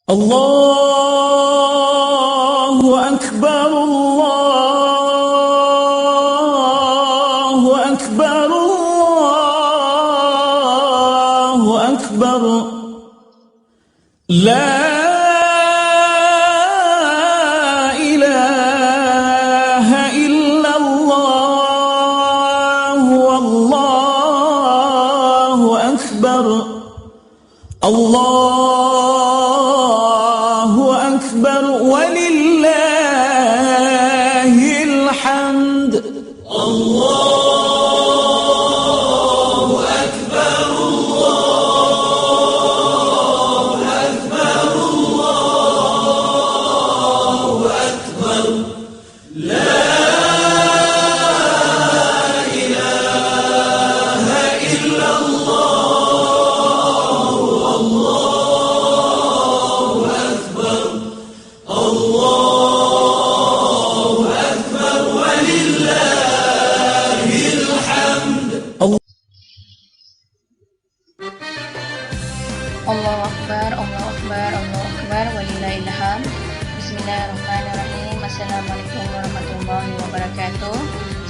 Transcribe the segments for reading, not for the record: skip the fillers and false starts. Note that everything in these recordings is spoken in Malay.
الله أكبر الله أكبر الله أكبر لا إله إلا الله والله أكبر الله أكبر ولله الحمد الله أكبر الله أكبر الله أكبر لا إله إلا الله الله أكبر الله أكبر ولله الحمد Allahu Akbar, Allahu Akbar, Allahu Akbar, walillahilham. Bismillahirrahmanirrahim. Assalamualaikum warahmatullahi wabarakatuh.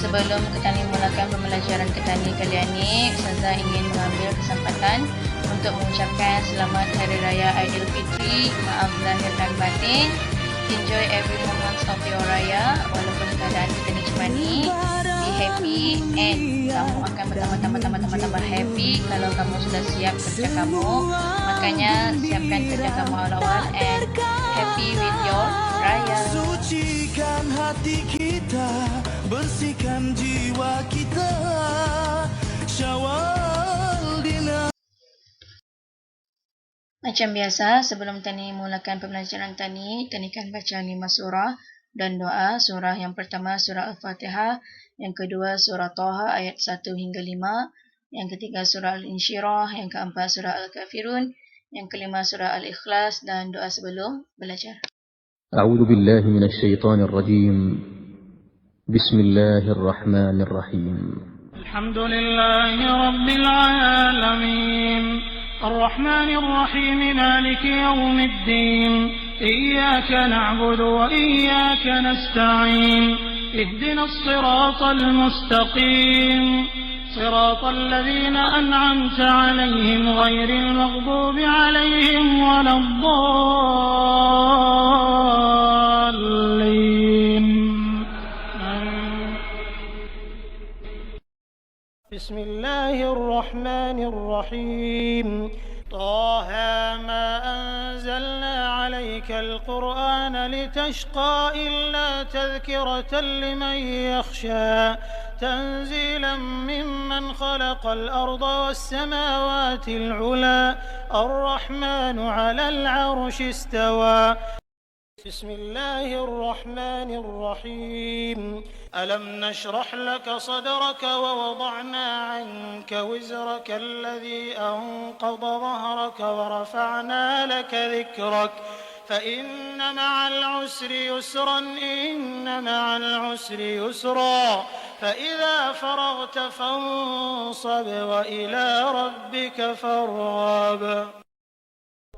Sebelum kita mulakan pembelajaran Ketani kali ini, Ustazah ingin mengambil kesempatan untuk mengucapkan selamat Hari Raya Aidilfitri. Maaf lahir dan batin. Enjoy every moment of your raya. Walaupun keadaan kita ni cuma ni, be happy and kamu akan bertambah happy kalau kamu sudah siap kerja kamu. Makanya siapkan kerja kamu awal-awal and happy with your raya. Sucikan hati kita, bersihkan jiwa kita. Syawal dina. Macam biasa, sebelum Tani mulakan pembelajaran Tani akan baca 5 surah dan doa. Surah yang pertama surah Al-Fatihah, yang kedua surah Taha ayat 1 hingga 5, yang ketiga surah Al-Insyirah, yang keempat surah Al-Kafirun, yang kelima surah Al-Ikhlas, dan doa sebelum belajar. أعوذ بالله من الشيطان الرجيم بسم الله الرحمن الرحيم الحمد لله رب العالمين الرحمن الرحيم مالك يوم الدين إياك نعبد وإياك نستعين اهدنا الصراط المستقيم صراط الذين أنعمت عليهم غير المغضوب عليهم ولا الضالين. بسم الله الرحمن الرحيم طه ما أنزلنا عليك القرآن لتشقى إلا تذكرة لمن يخشى تنزيلا ممن خلق الأرض والسماوات العلى الرحمن على العرش استوى. بسم الله الرحمن الرحيم ألم نشرح لك صدرك ووضعنا عنك وزرك الذي أنقض ظهرك ورفعنا لك ذكرك فإن مع العسر يسرا إن مع العسر يسرا فإذا فرغت فانصب وإلى ربك فارغب.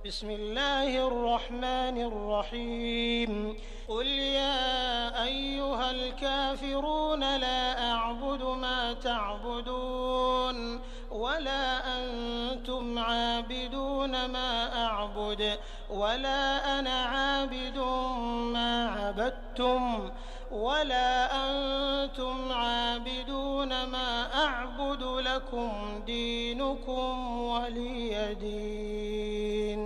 بسم الله الرحمن الرحيم قل يا أيها الكافرون لا أعبد ما تعبدون ولا أنتم عابدون ما أعبد ولا أنا عابد ما عبدتم ولا أنتم عابدون ما أعبد لكم دينكم ولي دين.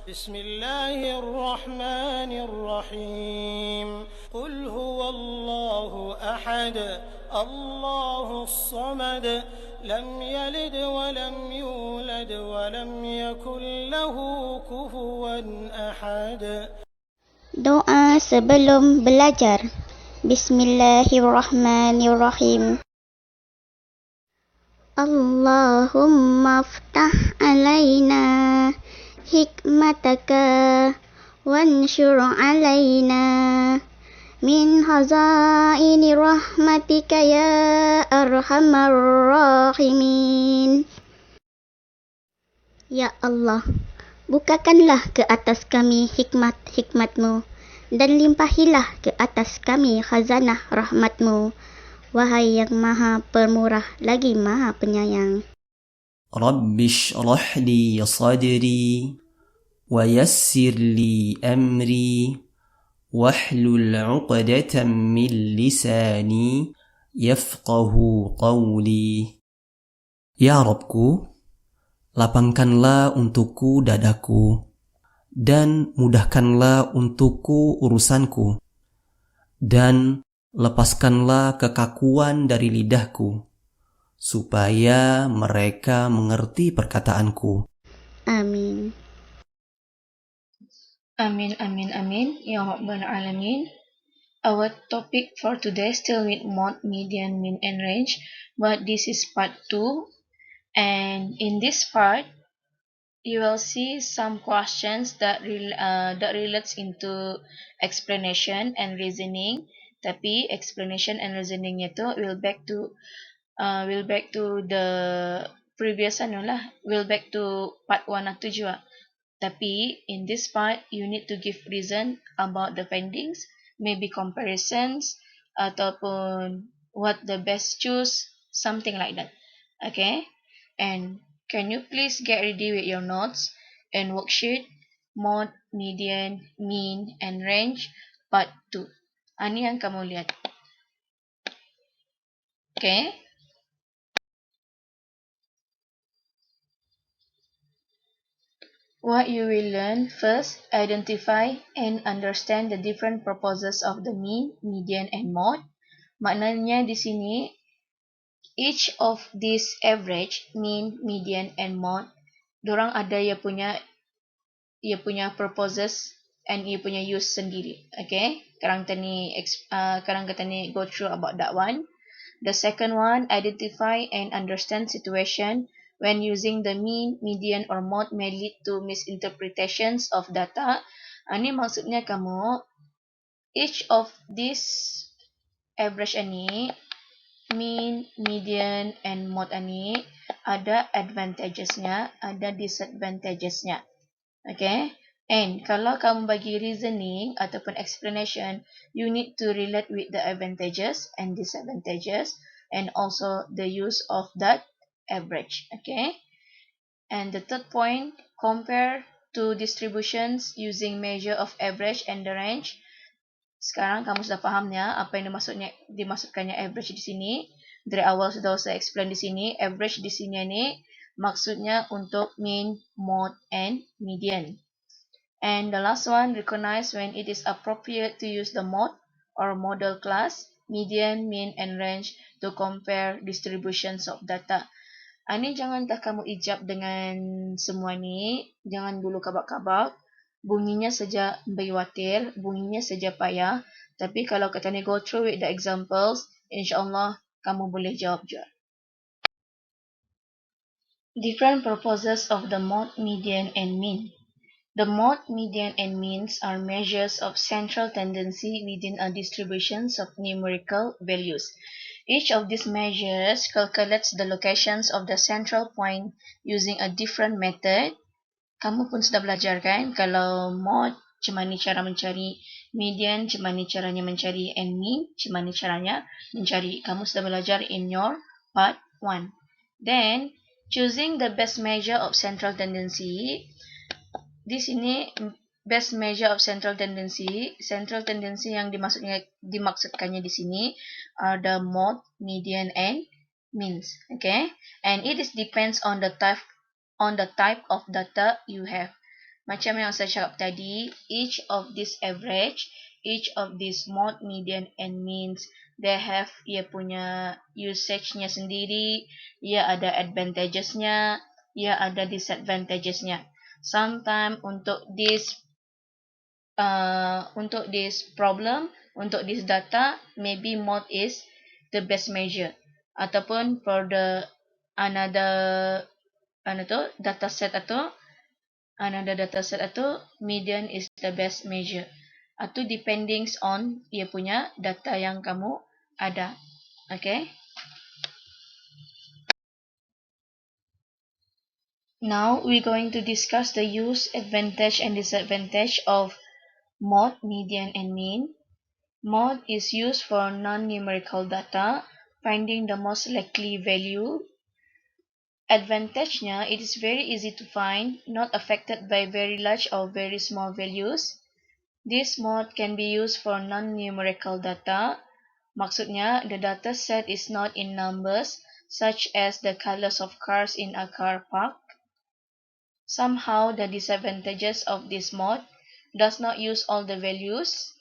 بسم الله الرحمن الرحيم قل هو الله أحد الله الصمد لم يلد ولم يولد ولم يكن له كفوا أحد. Doa sebelum belajar. Bismillahirrahmanirrahim. Allahumma aftah alaina hikmataka wanshur alaina min hazaini rahmatika ya arhamar rahimin. Ya Allah, Bukakanlah ke atas kami hikmat-hikmat-Mu, dan limpahilah ke atas kami khazanah rahmat-Mu, wahai yang maha pemurah lagi maha penyayang. رب اشرح لي صدري ويسر لي أمري واحلل عقدة من لساني يفقه قولي. Ya Rabbku, lapangkanlah untukku dadaku, dan mudahkanlah untukku urusanku, dan lepaskanlah kekakuan dari lidahku, supaya mereka mengerti perkataanku. Amin. Amin, amin, amin. Ya Rabbal Alamin. Our topic for today still with mode, median, mean, and range, but this is part 2. And in this part, you will see some questions that relates into explanation and reasoning. Tapi explanation and reasoning itu will back to the previous will back to part 1 atau juga. Tapi in this part you need to give reason about the findings, maybe comparisons ataupun what the best choose, something like that. Okay? And can you please get ready with your notes and worksheet, mode, median, mean, and range part 2. Ini yang kamu lihat. Okay? What you will learn: first, identify and understand the different purposes of the mean, median, and mode. Maknanya di sini, each of these average, mean, median, and mode, dorang ada ia punya purposes and ia punya use sendiri. Okay? Sekarang kita ni go through about that one. The second one, identify and understand situation when using the mean, median, or mode may lead to misinterpretations of data. Ini maksudnya kamu, each of these average ini, mean, median, and mode ini, ada advantagesnya, ada disadvantagesnya. Okay? And kalau kamu bagi reasoning ataupun explanation, you need to relate with the advantages and disadvantages and also the use of that average. Okay? And the third point, compare two distributions using measure of average and the range. Sekarang kamu sudah pahamnya apa yang dimaksudkannya average di sini. Dari awal sudah saya explain di sini, average di sini ini maksudnya untuk mean, mode, and median. And the last one, recognize when it is appropriate to use the mode or model class, median, mean, and range to compare distributions of data. Ini jangan tak kamu ijab dengan semua ni, jangan dulu kabak-kabak. Bunyinya saja berwatir, bunyinya saja payah. Tapi kalau kita ni go through with the examples, insyaAllah kamu boleh jawab juga. Different purposes of the mode, median, and mean. The mode, median, and means are measures of central tendency within a distribution of numerical values. Each of these measures calculates the locations of the central point using a different method. Kamu pun sudah belajar kan? Kalau mode, macam mana cara mencari, median, macam mana caranya mencari, and mean, macam mana caranya mencari. Kamu sudah belajar in your part 1. Then, choosing the best measure of central tendency. Di sini best measure of central tendency yang dimaksudkannya di sini are the mode, median, and means. Okay, and it is depends on the type of data you have. Macam yang saya cakap tadi, each of this average, each of this mode, median, and means, they have ia punya usage-nya sendiri, ia ada advantages-nya, ia ada disadvantages-nya. Sometimes untuk this problem, untuk this data, maybe mode is the best measure, ataupun for the another data set atau median is the best measure, atau depending on ia punya data yang kamu ada. Okay. Now we're going to discuss the use, advantage and disadvantage of mode, median and mean. Mode is used for non-numerical data, finding the most likely value. Advantage-nya, it is very easy to find, not affected by very large or very small values. This mode can be used for non-numerical data. Maksudnya, the data set is not in numbers, such as the colors of cars in a car park. Somehow, the disadvantages of this mode does not use all the values.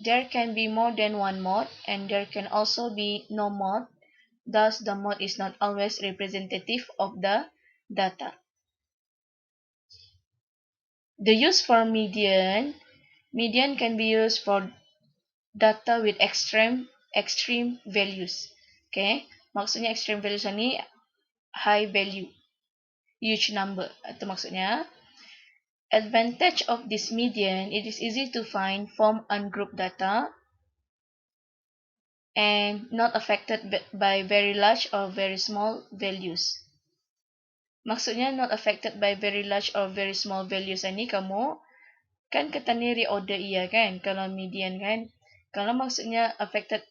There can be more than one mode, and there can also be no mode. Thus, the mode is not always representative of the data. The use for median. Median can be used for data with extreme values. Okay, maksudnya extreme values ni high value, huge number. Itu maksudnya. Advantage of this median, it is easy to find from ungrouped data and not affected by very large or very small values. Maksudnya not affected by very large or very small values ni kamu kan ketani reorder iya kan kalau median kan. Kalau maksudnya affected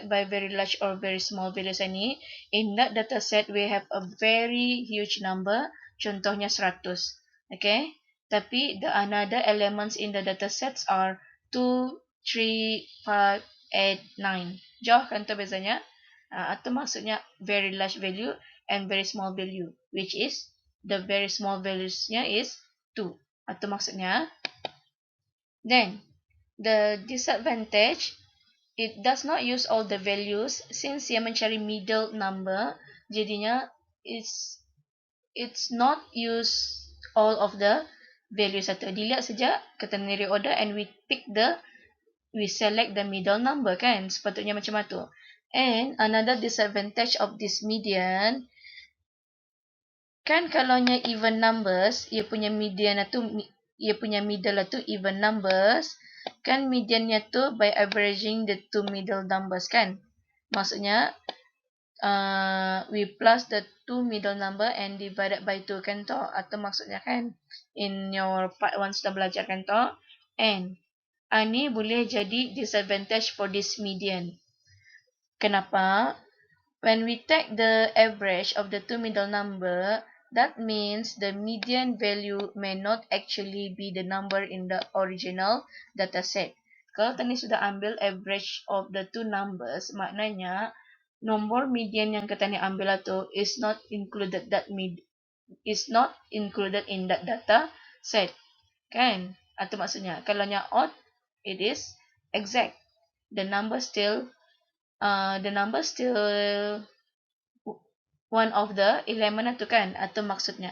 by very large or very small values ni, in that data set we have a very huge number, contohnya 100. Okay? Tapi the another elements in the data sets are 2, 3, 5, 8, 9. Jauh kan tu bezanya? Atau maksudnya very large value and very small value, which is the very small values-nya is 2. Atau maksudnya, then the disadvantage, it does not use all the values since ia mencari middle number, jadinya it's not use all of the values atau dilihat saja ternary order and we select the middle number kan, sepatutnya macam itu. And another disadvantage of this median, kan kalaunya even numbers, ia punya median itu, ia punya middle itu even numbers, kan mediannya tu by averaging the two middle numbers kan. Maksudnya we plus the two middle number and divided by 2 kan to, atau maksudnya kan in your part 1 sudah belajar kan to. And ini boleh jadi disadvantage for this median. Kenapa? When we take the average of the two middle number, that means the median value may not actually be the number in the original data set. Kalau tadi sudah ambil average of the two numbers, maknanya nombor median yang kita ambil itu is not included in that data set. Kan? Atau maksudnya, kalau odd, it is exact. The number still one of the element itu kan, atau maksudnya.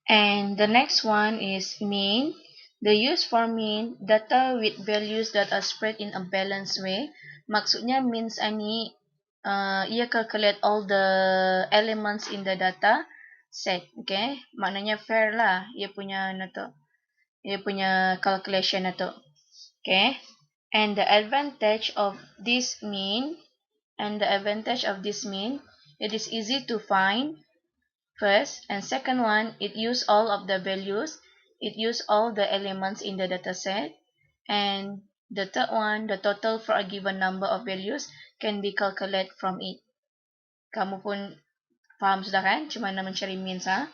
And the next one is mean. The use for mean, data with values that are spread in a balanced way. Maksudnya means ini ia calculate all the elements in the data set. Okay, maknanya fair lah ia punya calculation itu. Okay, and the advantage of this mean, it is easy to find first, and second one, it use all of the values, it use all the elements in the data set, and the third one, the total for a given number of values can be calculated from it. Kamu pun paham sudah kan cuma nak mencari means ha?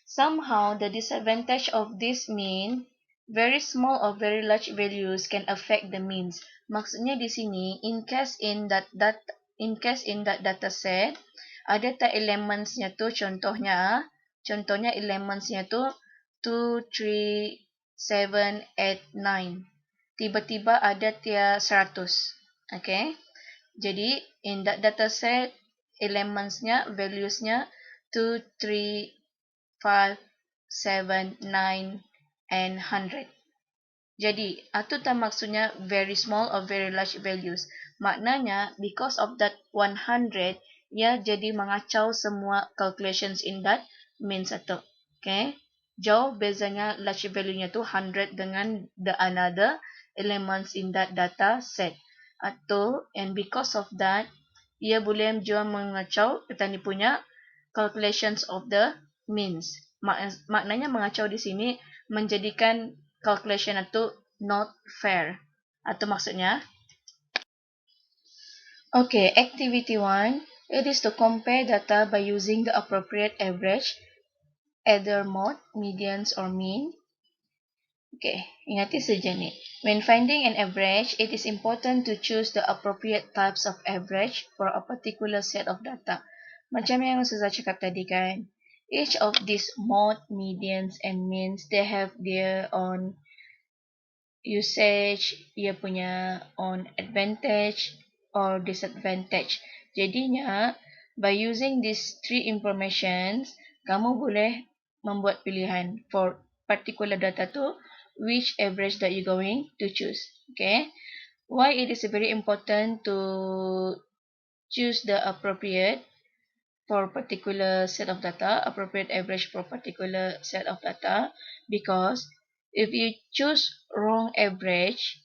Somehow the disadvantage of this mean, very small or very large values can affect the means. Maksudnya di sini, in case in that data set ada tak elementsnya tu, contohnya elementsnya tu 2, 3, 7, 8, 9. Tiba-tiba ada dia 100. Okay. Jadi in that data set elementsnya, valuesnya 2, 3, 5, 7, 9, and 100. Jadi, itu tak maksudnya very small or very large values. Maknanya, because of that 100, ia jadi mengacau semua calculations in that means itu. Okay? Jauh bezanya large value-nya tu 100 dengan the another elements in that data set. And because of that, ia boleh juga mengacau petani punya calculations of the means. Maknanya mengacau di sini menjadikan calculation itu not fair. Atau maksudnya, okay, activity 1, it is to compare data by using the appropriate average, either mode, medians, or mean. Okay, ingati saja ni. When finding an average, it is important to choose the appropriate types of average for a particular set of data. Macam yang saya cakap tadi kan, each of these mode, medians, and means, they have their own usage, ia punya own advantage or disadvantage. Jadinya, by using these three informations, kamu boleh membuat pilihan for particular data tu, which average that you're going to choose. Okay, why it is very important to choose the appropriate for particular set of data, appropriate average for particular set of data, because if you choose wrong average,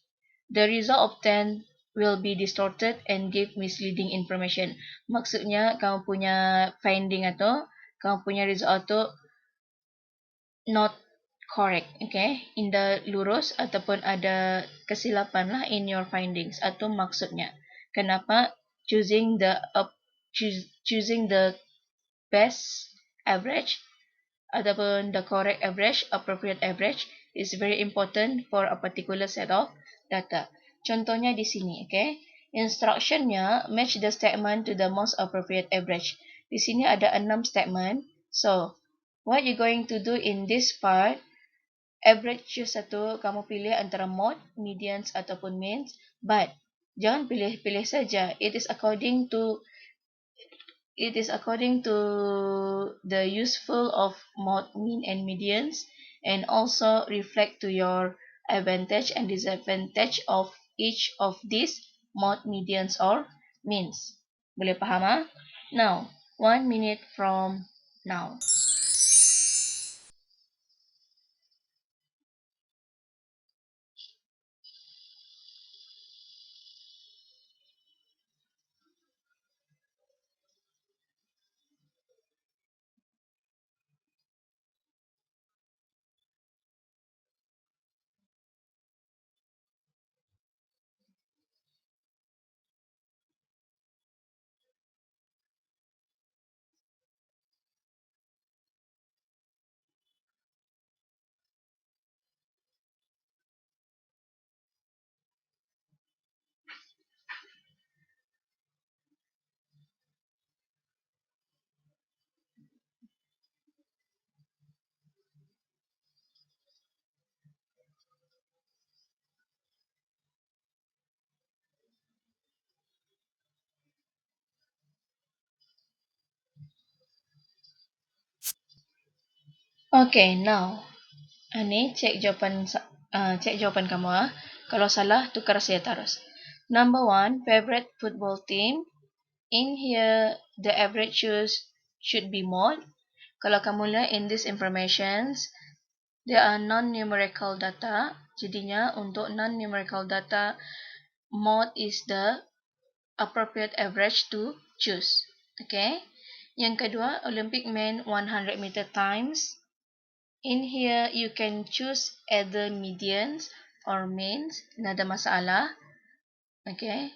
the result obtained will be distorted and give misleading information. Maksudnya kamu punya finding atau kamu punya result tu not correct, okay? Indah lurus ataupun ada kesilapan lah in your findings. Atau maksudnya, kenapa choosing the best average ataupun the correct average, appropriate average is very important for a particular set of data. Contohnya di sini, okay? Instructionnya match the statement to the most appropriate average. Di sini ada 6 statement. So, what you going to do in this part, average choose satu, kamu pilih antara mode, medians ataupun means, but jangan pilih-pilih saja. It is according to the useful of mode, mean, and medians, and also reflect to your advantage and disadvantage of each of these mode, medians, or means. Boleh faham ah? Now, 1 minute from now. Okay, now. Ini cek jawapan kamu ah. Kalau salah, tukar saya terus. Number 1, favorite football team. In here, the average should be mode. Kalau kamu lihat in these informations, there are non-numerical data. Jadinya untuk non-numerical data, mode is the appropriate average to choose. Okay. Yang kedua, Olympic men 100 meter times. In here, you can choose either medians or means. Tidak ada masalah. Okay.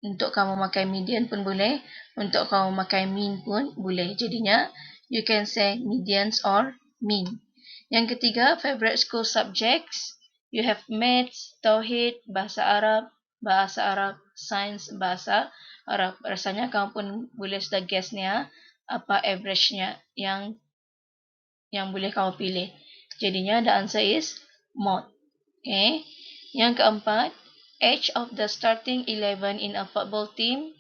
Untuk kamu makai median pun boleh. Untuk kamu makai mean pun boleh. Jadinya, you can say medians or mean. Yang ketiga, favorite school subjects. You have maths, tauhid, bahasa Arab, science, bahasa Arab. Rasanya kamu pun boleh sudah guess ni ya. Apa average-nya yang boleh kamu pilih. Jadinya the answer is mode. Okay. Yang keempat, age of the starting 11 in a football team.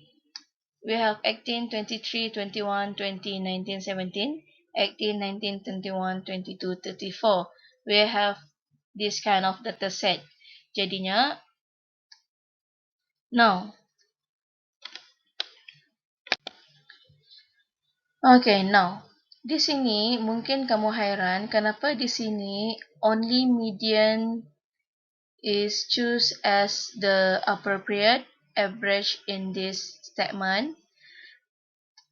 We have 18, 23, 21, 20, 19, 17, 18, 19, 21, 22, 34. We have this kind of data set. Jadinya, now. Okay, now. Di sini mungkin kamu hairan kenapa di sini only median is choose as the appropriate average in this statement.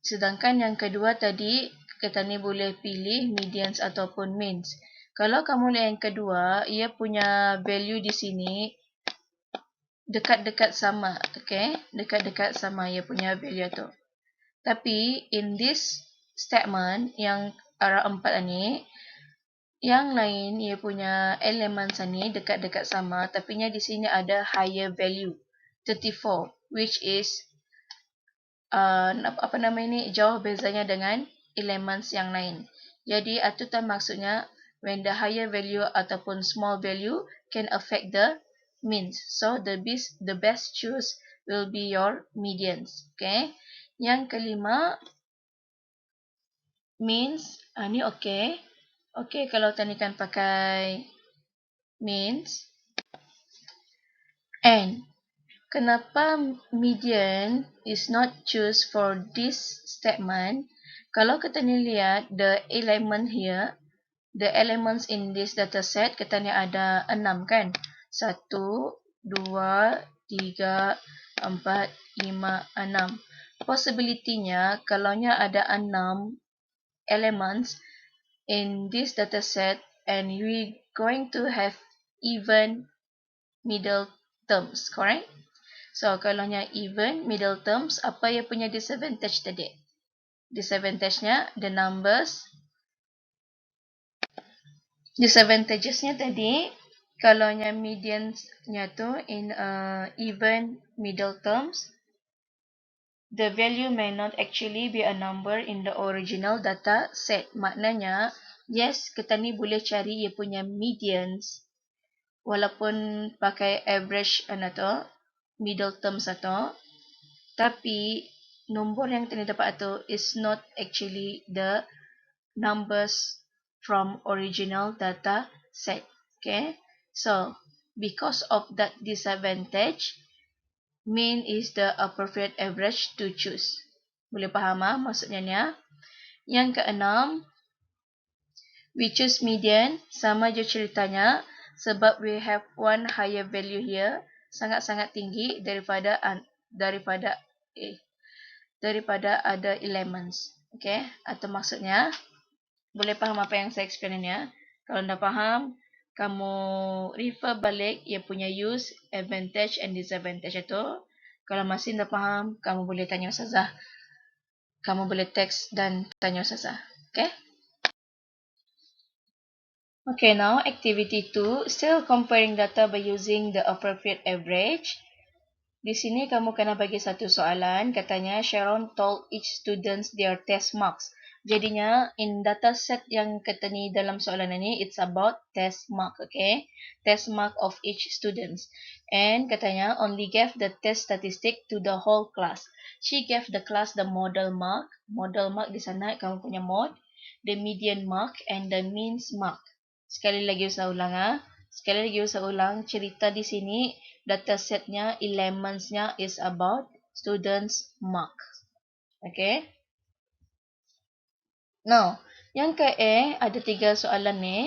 Sedangkan yang kedua tadi, kita ni boleh pilih medians ataupun means. Kalau kamu lihat yang kedua, ia punya value di sini dekat-dekat sama, okay? Dekat-dekat sama ia punya value tu. Tapi in this statement yang arah 4 ni, yang lain ia punya elements ni dekat-dekat sama, tapi nya di sini ada higher value 34, which is apa nama ini, jauh bezanya dengan elements yang lain. Jadi itu maksudnya when the higher value ataupun small value can affect the means. So the best choice will be your medians. Okay. Yang kelima, means. Ni okay. Okay kalau tanikan pakai means. And kenapa median is not choose for this statement? Kalau kita ni lihat the element here, the elements in this dataset, kita ni ada 6 kan? 1, 2, 3, 4, 5, 6. Possibility-nya, kalaunya ada 6 elements in this dataset and we going to have even middle terms, correct? So, kalaunya even middle terms, apa yang punya disadvantage tadi? Disadvantage-nya, the numbers. Disadvantages-nya tadi, kalaunya medians-nya tu in even middle terms, the value may not actually be a number in the original data set. Maknanya, yes, kita ni boleh cari ia punya medians, walaupun pakai average middle terms atau, tapi nombor yang kita dapat itu is not actually the numbers from original data set. Okay, so because of that disadvantage, mean is the appropriate average to choose. Boleh faham maksudnya ni? Yang keenam, we choose median, sama je ceritanya, sebab we have one higher value here, sangat-sangat tinggi daripada ada elements. Okay, atau maksudnya, boleh faham apa yang saya explain ni ya? Kalau anda faham, kamu refer balik ia punya use, advantage and disadvantage itu. Kalau masih anda faham, kamu boleh tanya Ustazah. Kamu boleh text dan tanya Ustazah. Okay? Okay, now activity 2, still comparing data by using the appropriate average. Di sini kamu kena bagi satu soalan, katanya Sharon told each students their test marks. Jadinya in data set yang kata ni dalam soalan ini, it's about test mark, okay? Test mark of each students. And katanya only gave the test statistic to the whole class. She gave the class the model mark. Model mark di sana kamu punya mod, the median mark and the means mark. Sekali lagi saya ulang Sekali lagi saya ulang, cerita di sini datasetnya, elementsnya is about students mark. Okay. Now, yang ke-A ada 3 soalan ni.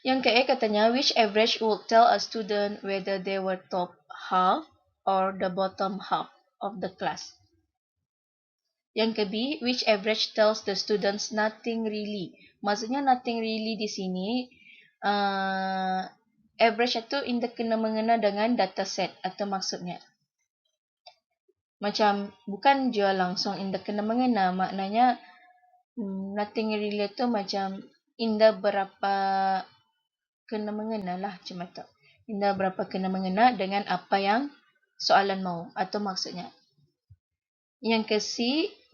Yang ke-A katanya, which average would tell a student whether they were top half or the bottom half of the class. Yang ke-B, which average tells the students nothing really. Maksudnya nothing really di sini, average itu kena mengena dengan dataset atau maksudnya. Macam bukan jual langsung kena mengena, maknanya nothing really itu macam berapa kena mengena lah macam itu. Berapa kena mengena dengan apa yang soalan mau atau maksudnya. Yang ke-C,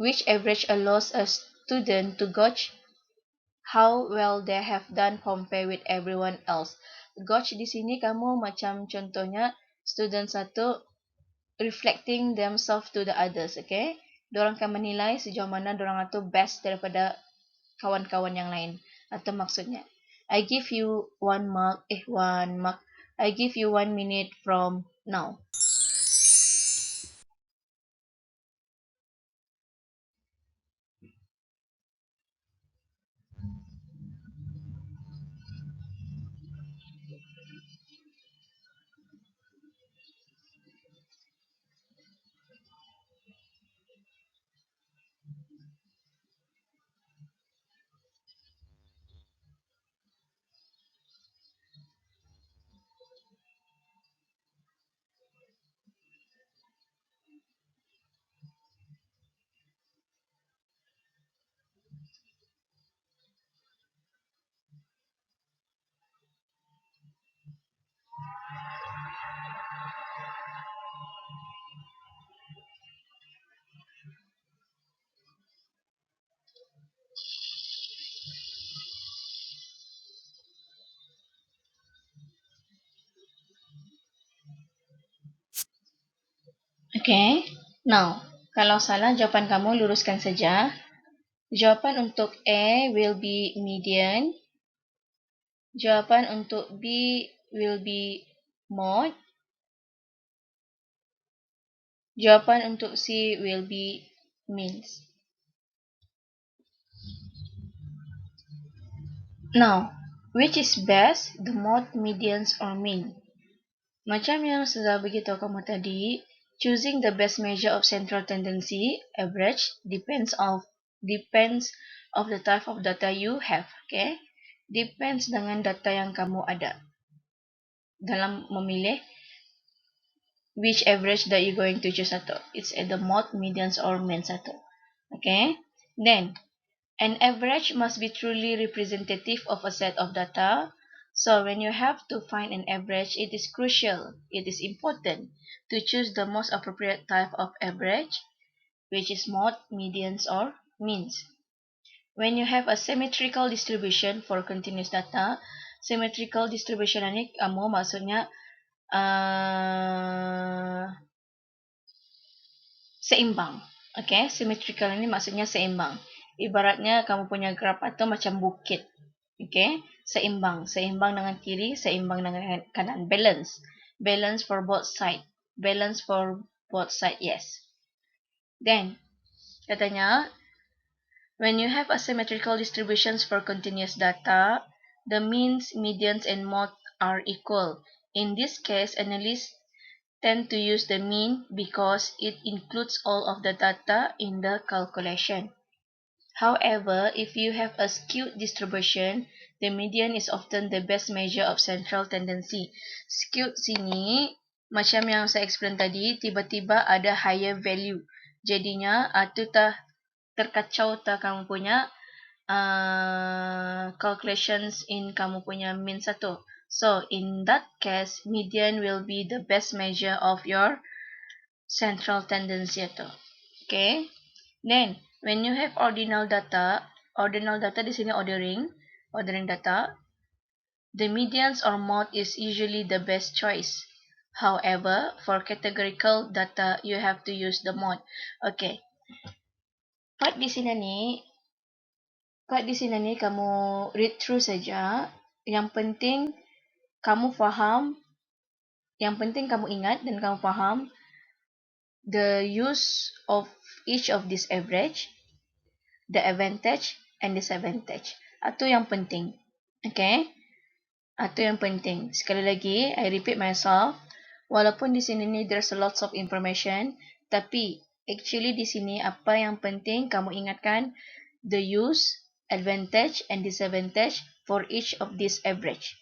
which average allows a student to gauge how well they have done compared with everyone else. Gauge di sini kamu macam contohnya student satu reflecting themselves to the others, okay? Diorang akan menilai sejauh mana diorang itu best daripada kawan-kawan yang lain. Atau maksudnya, I give you 1 mark. I give you 1 minute from now. Okay. Now, kalau salah jawapan kamu luruskan saja. Jawapan untuk A will be median. Jawapan untuk B will be mod. Jawapan untuk C will be means. Now, which is best, the mod, medians, or mean? Macam yang sudah beritahu kamu tadi, choosing the best measure of central tendency, average, depends of the type of data you have. Okay, depends dengan data yang kamu ada dalam memilih which average that you going to choose satu. It's either mod, medians, or mean satu. Okay, then an average must be truly representative of a set of data. So when you have to find an average, it is crucial, it is important to choose the most appropriate type of average, which is mod, medians, or means. When you have a symmetrical distribution for continuous data, symmetrical distribution ini kamu maksudnya seimbang. Okay, symmetrical ini maksudnya seimbang. Ibaratnya kamu punya graf atau macam bukit. Okay, seimbang dengan kiri, seimbang dengan kanan, balance for both side, yes. Then katanya, when you have asymmetrical distributions for continuous data, the means, medians, and mode are equal. In this case, analysts tend to use the mean because it includes all of the data in the calculation. However, if you have a skewed distribution, the median is often the best measure of central tendency. Skewed sini, macam yang saya explain tadi, tiba-tiba ada higher value. Jadinya, tu terkacau kamu punya calculations in kamu punya mean satu. So, in that case, median will be the best measure of your central tendency itu. Okay? Then, when you have ordinal data di sini ordering data, the medians or mode is usually the best choice. However, for categorical data, you have to use the mode. Okay. Part di sini ni kamu read through saja. Yang penting kamu faham, yang penting kamu ingat dan kamu faham the use of each of this average, the advantage and disadvantage. Itu yang penting. Okay? Itu yang penting. Sekali lagi, I repeat myself. Walaupun di sini ni there's lots of information, tapi actually di sini apa yang penting kamu ingatkan the use, advantage and disadvantage for each of this average.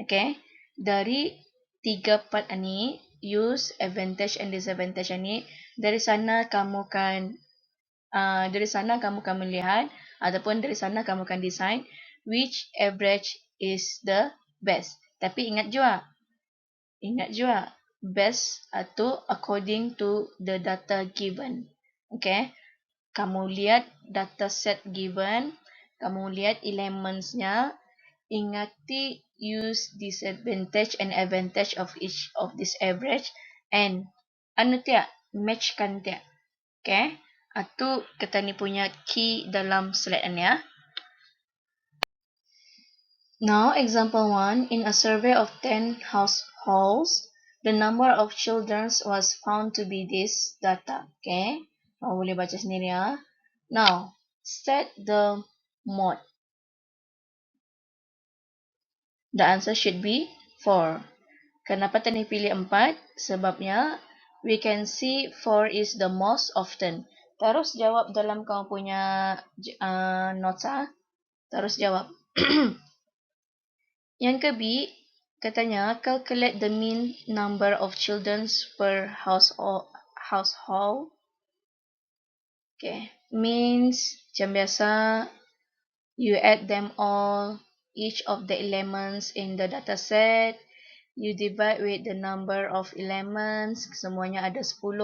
Okay? Dari 3 part ini, use, advantage and disadvantage ini, dari sana kamu kan melihat ataupun dari sana kamu kan decide which average is the best. Tapi ingat juga best atau according to the data given. Okay? Kamu lihat data set given, kamu lihat elements-nya, ingati use disadvantage and advantage of each of this average and matchkan tiap. Okay? Itu kita ni punya key dalam slide ni ya. Now, example 1. In a survey of 10 households, the number of children was found to be this data. Okay? Kamu boleh baca sendiri ya. Now, set the mode. The answer should be 4. Kenapa tadi pilih 4? Sebabnya, we can see 4 is the most often. Terus jawab dalam kamu punya notes. Terus jawab. Yang ke B, katanya, calculate the mean number of children per household. Okay. Means, macam biasa, you add them all, each of the elements in the data set, You divide with the number of elements. Semuanya ada 10.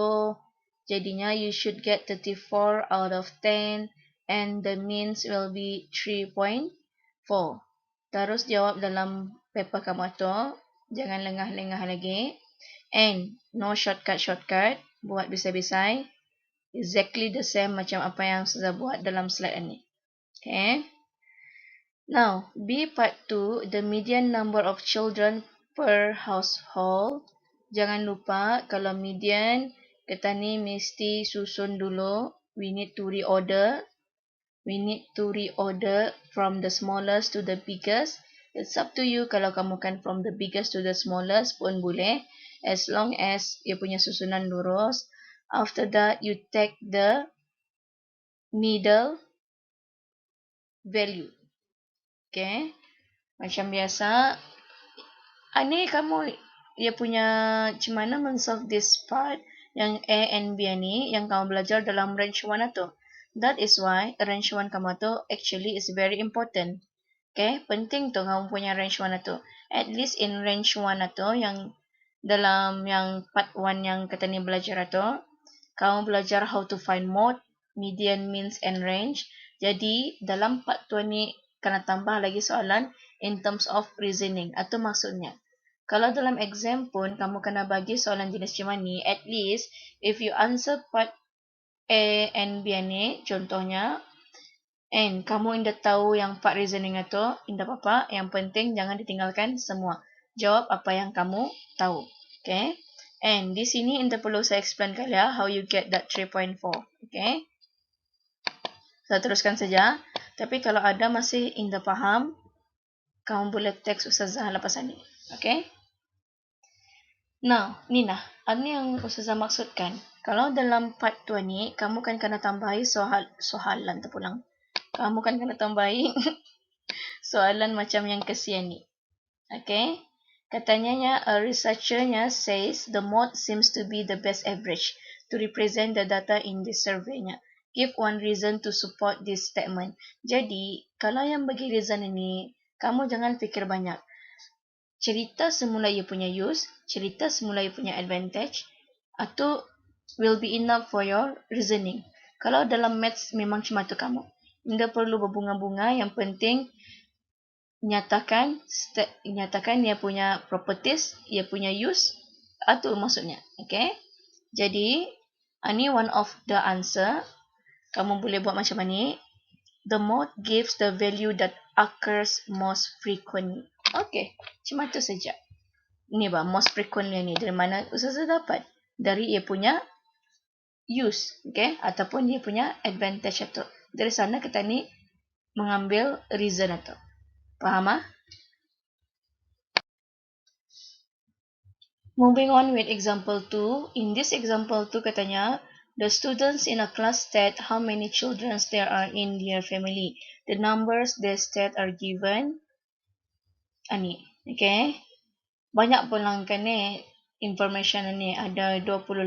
Jadinya you should get 34 out of 10. And the means will be 3.4. Terus jawab dalam paper kamu tu. Jangan lengah-lengah lagi. And no shortcut. Buat bisai-bisai. Exactly the same macam apa yang saya buat dalam slide ini. Okay. Now, B part 2, the median number of children per household. Jangan lupa kalau median, kita ni mesti susun dulu. We need to reorder. We need to reorder from the smallest to the biggest. It's up to you kalau kamu kan from the biggest to the smallest pun boleh. As long as ia punya susunan lurus. After that, you take the middle value. Okay. Macam biasa. Ini kamu ia punya macam mana men-solve this part yang A and B ni yang kamu belajar dalam range 1 tu. That is why range 1 kamu tu actually is very important. Okay, penting tu kamu punya range 1 tu. At least in range 1 tu yang dalam yang part 1 yang kita ni belajar tu, kamu belajar how to find mode, median, means and range. Jadi dalam part 2 ni kena tambah lagi soalan in terms of reasoning. Atau maksudnya, kalau dalam exam pun kamu kena bagi soalan jenis macam ni, at least if you answer part A and B ni, contohnya, and kamu indah tahu yang part reasoning itu, indah apa-apa, yang penting jangan ditinggalkan semua. Jawab apa yang kamu tahu. Okay? And di sini indah perlu saya explain kalian how you get that 3.4. Okay? Saya teruskan saja. Tapi kalau ada masih indah faham, kamu boleh teks Ustazah lepas ini. Okay? Now, Nina, ini yang Ustazah maksudkan. Kalau dalam part 2 ni, kamu kan kena tambahi soalan terpulang. Kamu kan kena tambahi soalan macam yang kesian ni. Okay? Katanya a researcher says the mode seems to be the best average to represent the data in this survey-nya. Give one reason to support this statement. Jadi, kalau yang bagi reason ini, kamu jangan fikir banyak. Cerita semula ia punya use, cerita semula ia punya advantage, atau will be enough for your reasoning. Kalau dalam maths memang cuma tu kamu. Tidak perlu berbunga-bunga, yang penting nyatakan dia punya properties, dia punya use, atau maksudnya. Okay? Jadi, ini one of the answer. Kamu boleh buat macam ni. The mode gives the value that occurs most frequently. Okay, cuma tu saja. Ini most frequently ni dari mana Ustazah dapat? Dari ia punya use, okay? Ataupun dia punya advantage atau. Dari sana kita ni mengambil reason atau. Faham ah? Moving on with example 2. In this example 2 katanya, the students in a class state how many children there are in their family. The numbers they state are given. Ani, okay? Banyak pun lang kan ni information ni, ada 28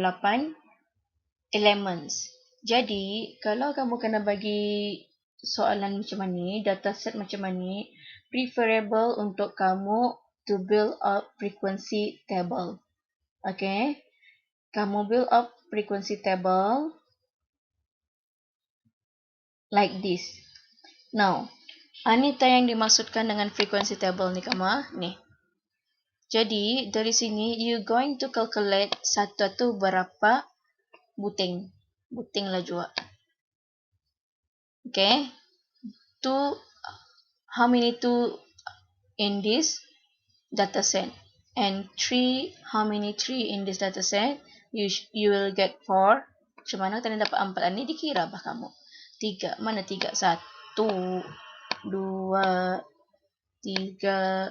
elements. Jadi, kalau kamu kena bagi soalan macam ni, dataset macam ni, preferable untuk kamu to build up frequency table. Okay? Kamu build up frequency table like this. Now, ini yang dimaksudkan dengan frequency table ni kamu, ni. Jadi, dari sini, you going to calculate satu berapa buting. Buting lah juga. Okay? How many two in this dataset? And 3, how many 3 in this dataset? You will get 4. Macam mana tadi dapat 4 ni? Dikira bah kamu. 3. Mana 3? 1, 2, 3,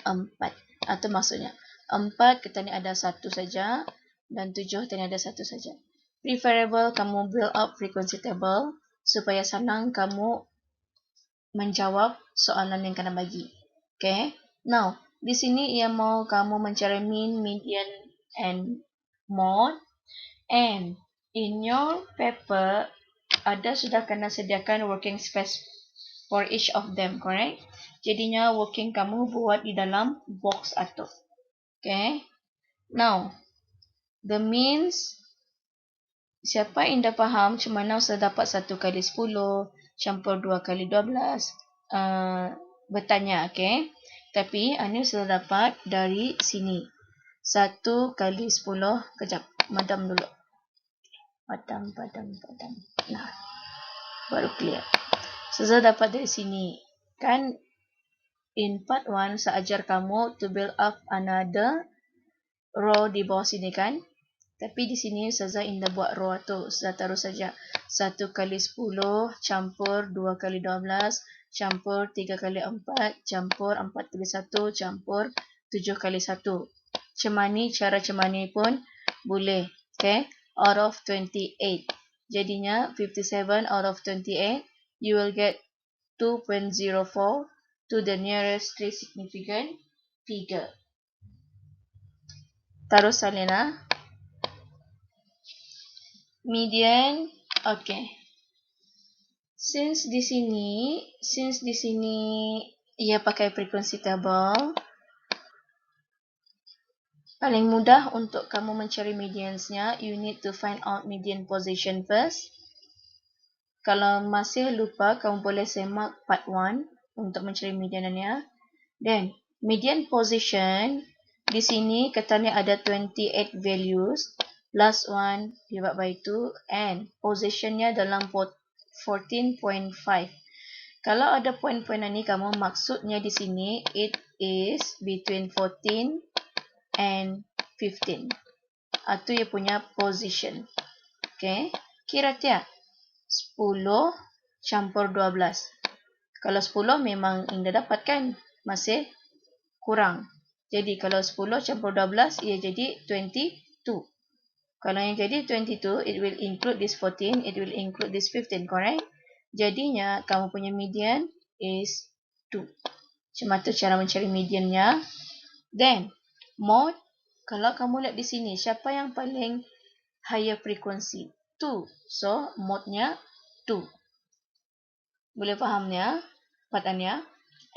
4. Atau maksudnya 4 kita ni ada 1 saja. Dan 7 kita ni ada 1 saja. Preferable kamu build up frequency table supaya senang kamu menjawab soalan yang kena bagi. Okay? Now, di sini ia mau kamu mencari mean, median, and mode. And in your paper, ada sudah kena sediakan working space for each of them, correct? Jadinya working kamu buat di dalam box atau. Okay. Now, the means, siapa yang dah faham macam mana Ustaz dapat 1 kali 10 campur 2 kali 12, bertanya, okay. Tapi, ini Ustaz dapat dari sini. 1 kali 10, kejap, madam dulu. Padam. Nah, baru clear. Ustaz dapat dari sini. Kan, in part 1, saya ajar kamu to build up another row di bawah sini kan. Tapi di sini Ustazah indah buat row tu. Ustazah taruh saja 1 kali 10 campur 2 kali 12 campur 3 kali 4 campur 4 kali 1 campur 7 kali 1. Cara macam ni pun boleh. Okay. Out of 28. Jadinya 57 out of 28. You will get 2.04 to the nearest 3 significant figure. Taruh salina. Median, okay. Since di sini ia pakai frequency table, paling mudah untuk kamu mencari mediansnya, you need to find out median position first. Kalau masih lupa, kamu boleh semak part 1 untuk mencari mediannya. Then, median position, di sini katanya ada 28 values, plus 1 divided by 2, and positionnya dalam 14.5. Kalau ada poin-poin ini, kamu maksudnya di sini, it is between 14 and 15. Itu ia punya position. Okay. Kira tiap 10 campur 12. Kalau 10 memang Indah dapat kan? Masih kurang. Jadi kalau 10 campur 12, ia jadi 22. Kalau yang jadi 22, it will include this 14, it will include this 15, correct? Jadinya, kamu punya median is 2. Macam tu cara mencari mediannya. Then, mode, kalau kamu lihat di sini, siapa yang paling higher frequency? 2. So, mode-nya 2. Boleh fahamnya? Patannya?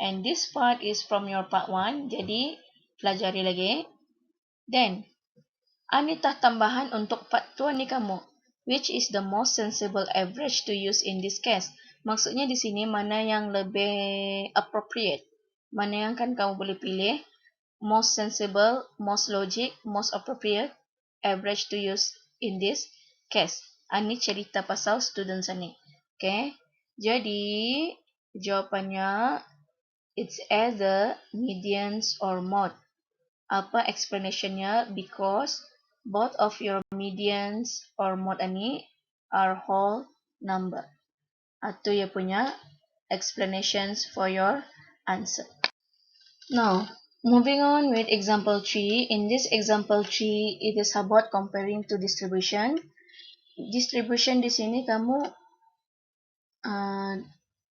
And this part is from your part 1. Jadi, pelajari lagi. Then, anitah tambahan untuk part 2 ni kamu. Which is the most sensible average to use in this case? Maksudnya di sini mana yang lebih appropriate? Mana yang kan kamu boleh pilih? Most sensible, most logic, most appropriate average to use in this case. Ini cerita pasal students ni. Okay. Jadi, jawapannya it's either medians or mode. Apa explanationnya? Because both of your medians or mode ini are whole number. Itu ia punya explanations for your answer. Now, moving on with example 3. In this example 3, it is about comparing to distribution. Distribution di sini kamu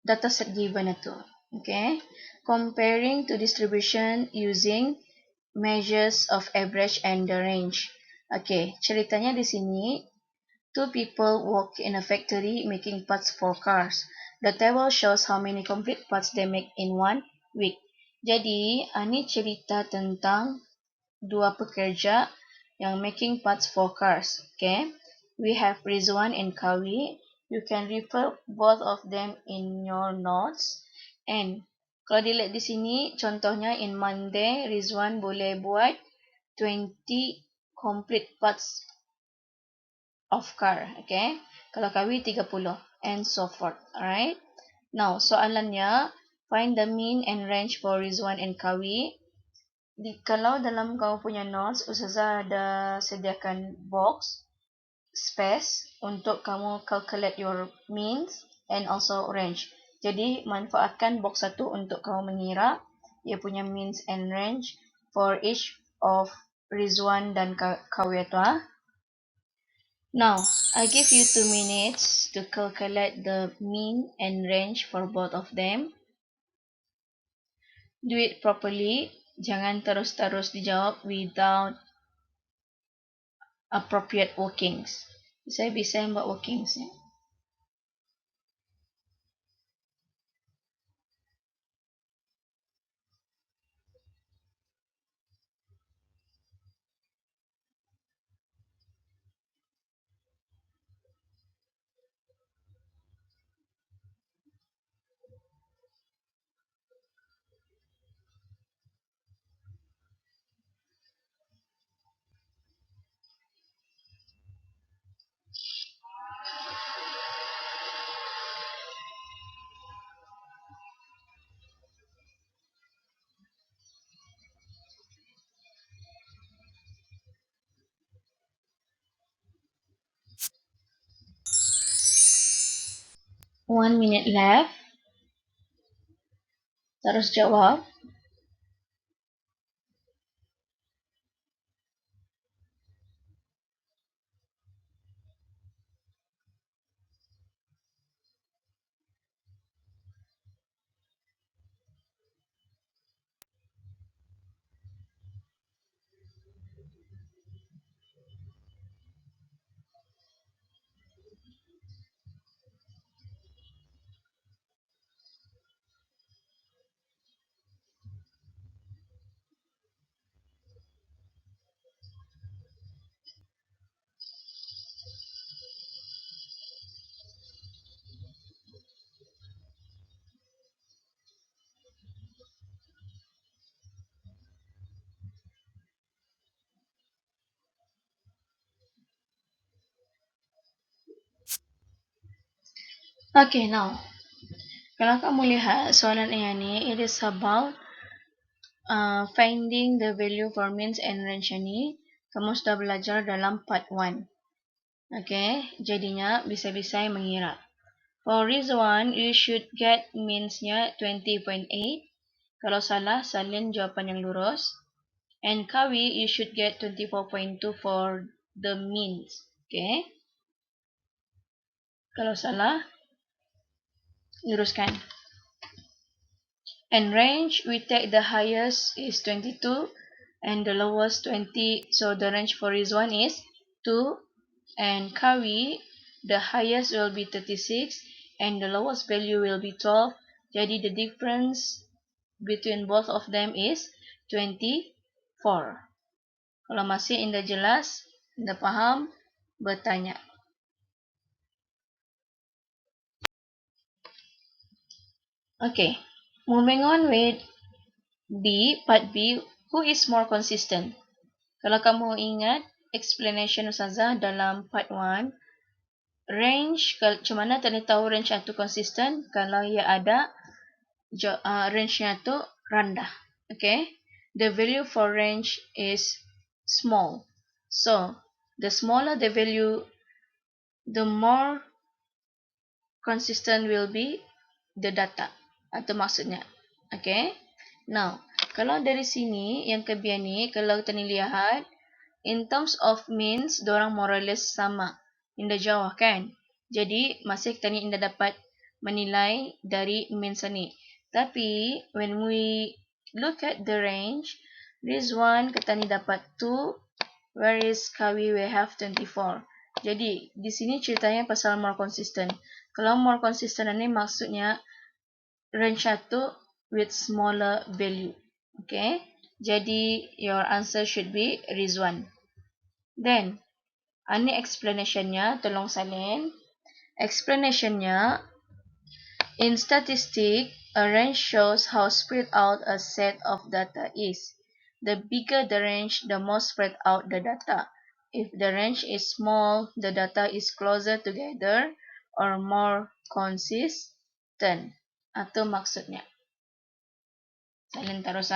dataset given itu. Okay. Comparing to distribution using measures of average and the range. Okay, ceritanya di sini, 2 people work in a factory making parts for cars. The table shows how many complete parts they make in 1 week. Jadi, ini cerita tentang 2 pekerja yang making parts for cars. Okay, we have Rizwan and Kawi. You can refer both of them in your notes. And kalau dilihat di sini, contohnya in Monday, Rizwan boleh buat 20 complete parts of car. Okay. Kalau Kawi 30 and so forth. Alright. Now, soalannya, find the mean and range for Rizwan and Kawi. Kalau dalam kamu punya notes, Ustazah ada sediakan box space untuk kamu calculate your means and also range. Jadi, manfaatkan box 1 untuk kamu mengira ia punya means and range for each of Rizwan dan Kawiatwa. Now, I give you 2 minutes to calculate the mean and range for both of them. Do it properly. Jangan terus-terus dijawab without appropriate workings. Saya bisa buat workings ya. 1 minute left. Terus jawab. Okay, now. Kalau kamu lihat soalan ini, it is about finding the value for means and range ini. Kamu sudah belajar dalam part 1. Okay, jadinya bisa-bisa mengira. For Rizwan, you should get means-nya 20.8. Kalau salah, salin jawapan yang lurus. And Kawi, you should get 24.2 for the means. Okay. Kalau salah, luruskan. And range, we take the highest is 22 and the lowest 20. So the range for Rizwan is 2. And Kawi, the highest will be 36 and the lowest value will be 12. Jadi the difference between both of them is 24. Kalau masih indah jelas, indah paham, bertanya. Okay, moving on with B, part B, who is more consistent? Kalau kamu ingat explanation Ustazah dalam part 1, range, macam mana tadi tahu range itu konsisten? Kalau ia ada range-nya tu rendah. Okay, the value for range is small. So, the smaller the value, the more consistent will be the data. Atau maksudnya. Okay. Now, kalau dari sini, yang kebiar ni, kalau kita ni lihat, in terms of means, dorang more or less sama. Indah jauh kan? Jadi, masih kita ni indah dapat menilai dari means ni. Tapi, when we look at the range, this one kita ni dapat 2, whereas Kawi we have 24. Jadi, di sini ceritanya pasal more consistent. Kalau more consistent ni maksudnya range 1 with smaller value. Okay. Jadi, your answer should be Rizwan. Then, ini explanation-nya, tolong salin. Explanation-nya, in statistic, a range shows how spread out a set of data is. The bigger the range, the more spread out the data. If the range is small, the data is closer together or more consistent. Itu maksudnya. Salin terus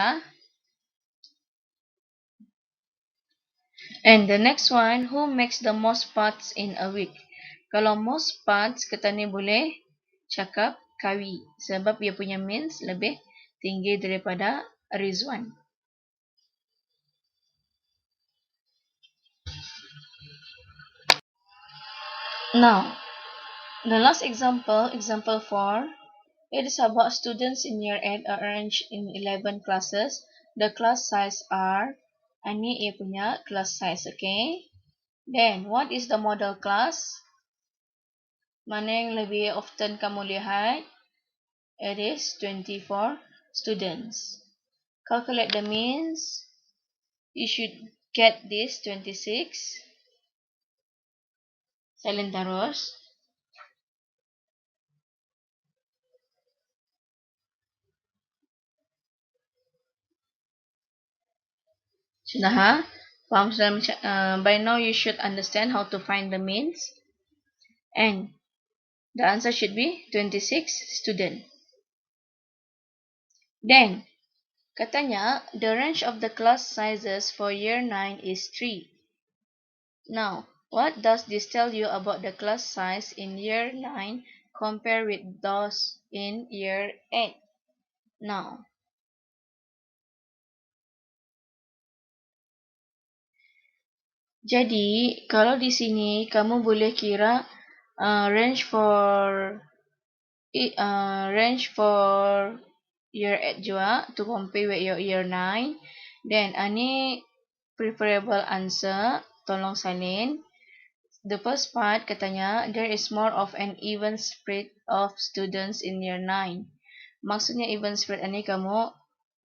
And the next one, who makes the most parts in a week? Kalau most parts, kita ni boleh cakap Kawi. Sebab dia punya means lebih tinggi daripada Rizwan. Now, the last example, example 4, it is about students in year 8 are arranged in 11 classes. The class size are, ini ia punya class size, okay? Then, what is the model class? Mana yang lebih often kamu lihat? It is 24 students. Calculate the means. You should get this 26. Salin terus. Sudah Faham sudah? By now you should understand how to find the means. And the answer should be 26 students. Then, katanya, the range of the class sizes for year 9 is 3. Now, what does this tell you about the class size in year 9 compare with those in year 8. Now, jadi kalau di sini kamu boleh kira range for year 8 juga to compare with your year 9. Then any preferable answer tolong salin. The first part katanya there is more of an even spread of students in year 9. Maksudnya even spread ini kamu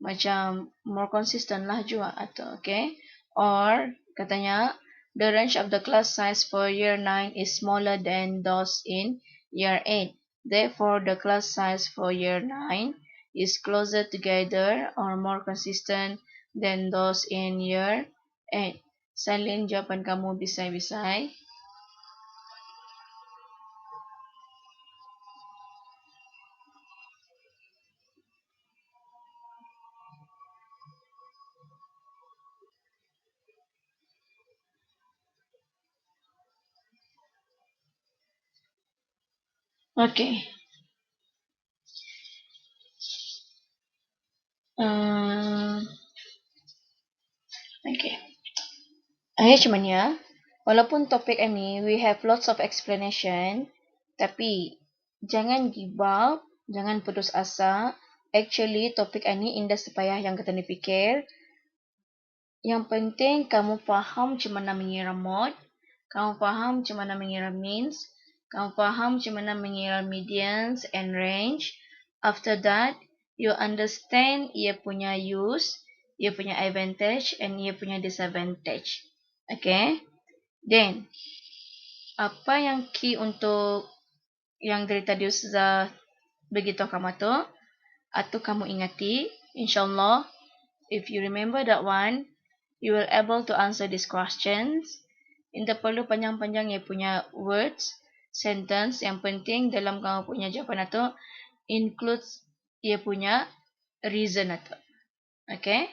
macam more consistent lah juga atau okay. Or katanya the range of the class size for year 9 is smaller than those in year 8. Therefore, the class size for year 9 is closer together or more consistent than those in year 8. Salin jawapan kamu bisai-bisai. Okay. Okay. Ayo cuman ya. Walaupun topik ini we have lots of explanation, tapi jangan give up, jangan putus asa. Actually topik ini indah sepayah yang kita fikir. Yang penting kamu faham macam mana mengira mod, kamu faham macam mana mengira means, kamu faham macam mana mengira medians and range. After that, you understand ia punya use, ia punya advantage and ia punya disadvantage. Okay? Then, apa yang key untuk yang dari tadi Ustazah begitu kamu tu, atau kamu ingati, insyaAllah, if you remember that one, you will able to answer these questions. Tidak perlu panjang-panjang ia punya words, sentence. Yang penting dalam kamu punya jawapan itu includes ia punya reason itu. Okay?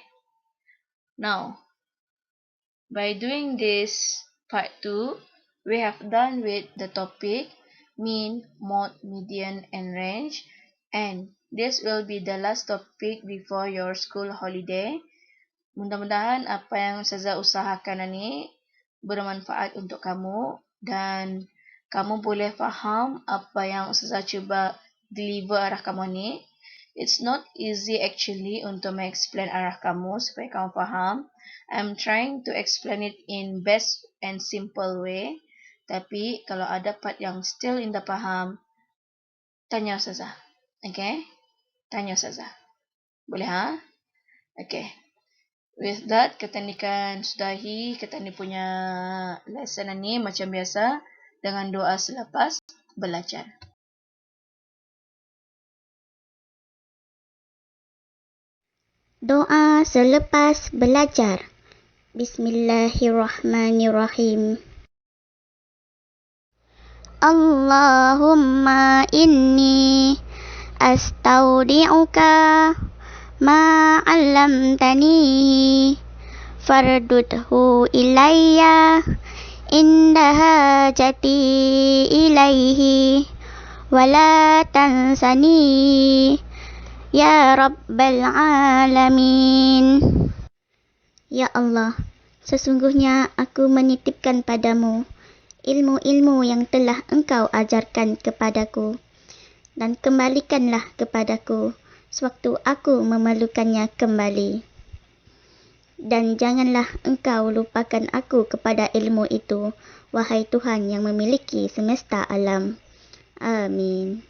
Now, by doing this part 2, we have done with the topic mean, mode, median, and range. And this will be the last topic before your school holiday. Mudah-mudahan apa yang Ustazah usahakan ini bermanfaat untuk kamu dan kamu boleh faham apa yang Ustazah cuba deliver arah kamu ni. It's not easy actually untuk mengeksplain arah kamu supaya kamu faham. I'm trying to explain it in best and simple way. Tapi kalau ada part yang still indah faham, tanya Ustazah. Okay? Tanya Ustazah. Boleh ha? Okay. With that, kita ni kan sudahi kita ni punya lesson ni macam biasa dengan doa selepas belajar. Doa selepas belajar. Bismillahirrahmanirrahim. Allahumma inni astaudi'uka ma 'allamtani fardudhu ilayya inda hajati ilaihi wala tansani ya rabbal alamin. Ya Allah, sesungguhnya aku menitipkan padamu ilmu-ilmu yang telah engkau ajarkan kepadaku dan kembalikanlah kepadaku sewaktu aku memerlukannya kembali. Dan janganlah engkau lupakan aku kepada ilmu itu, wahai Tuhan yang memiliki semesta alam. Amin.